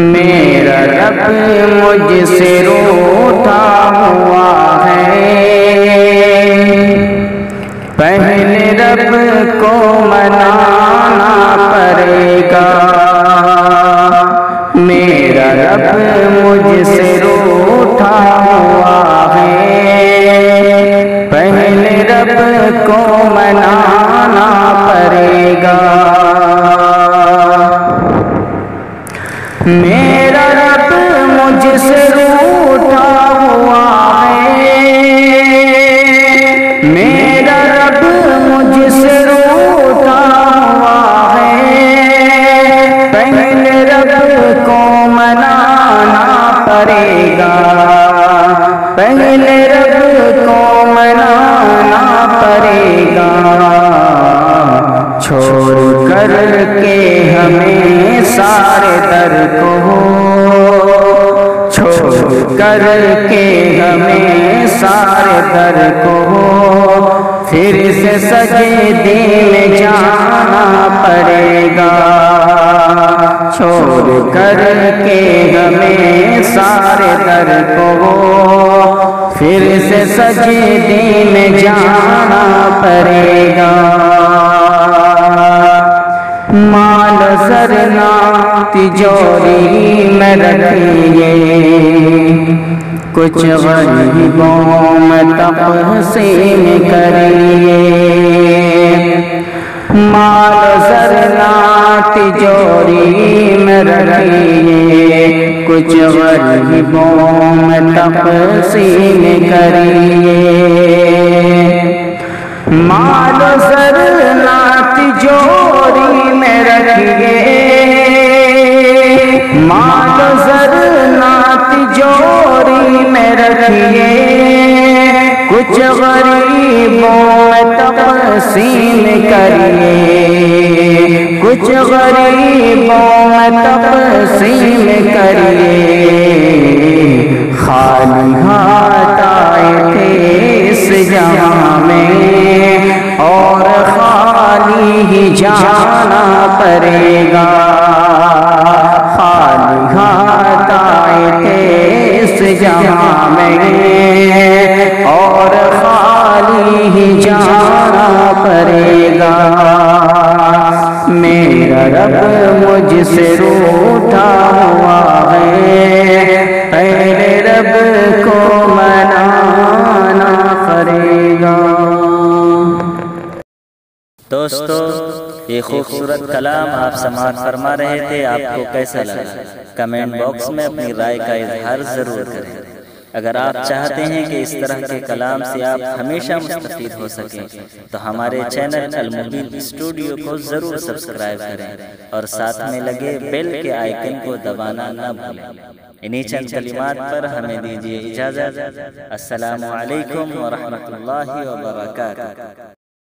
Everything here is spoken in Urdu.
میرا رب مجھ سے روٹھا ہوا ہے، پہلے رب کو منانا پڑے گا۔ میرا رب مجھ سے روٹھا ہوا ہے، پہلے رب کو منانا پڑے گا۔ میرا رب مجھ سے روٹھا ہوا ہے، میرا رب مجھ سے روٹھا ہوا ہے، پہلے رب کو منانا پڑے گا، پہلے رب کو منانا پڑے گا۔ چھوڑ کر کے ہمیں سارے در کو، چھوڑ کر کے ہمیں سارے در کو، پھر سے سجدے میں جانا پڑے گا۔ چھوڑ کر کے ہمیں سارے در کو، پھر سے سجدے میں جانا پڑے گا۔ مال زرنا تجوری میں رکھیے، کچھ غریبوں میں تقسیم کریے۔ مال زرنا تجوری میں رکھیے، کچھ غریبوں میں تقسیم کریے۔ مال زرنا تجوری میں رکھیے، مال زرنا تجوری میں رکھیے، کچھ غریبوں میں تقسیم کریے، کچھ غریبوں میں تقسیم کریے۔ خالی ہاتھ آئے تھے اس جہاں میں، اور خالی ہی جانا پڑے گا۔ خالی ہاتھ آئے تھے اس جہاں میں، اور خالی ہی جانا پڑے گا۔ میرا رب مجھ سے روٹھا ہوا ہے، پہلے رب کو منانا پڑے گا۔ دوستو، یہ خوبصورت کلام آپ سماعت فرما رہے تھے، آپ کو کیسا لگا؟ کمنٹ باکس میں اپنی رائے کا اظہار ضرور کریں۔ اگر آپ چاہتے ہیں کہ اس طرح کے کلام سے آپ ہمیشہ مستفید ہو سکیں تو ہمارے چینل المبین اسٹوڈیو کو ضرور سبسکرائب کریں، اور ساتھ میں لگے بیل کے آئیکن کو دبانا نہ بھولیں۔ انہی چند کلمات پر ہمیں دیجیے اجازت۔ السلام علیکم ورحمۃ اللہ وبرکاتہ۔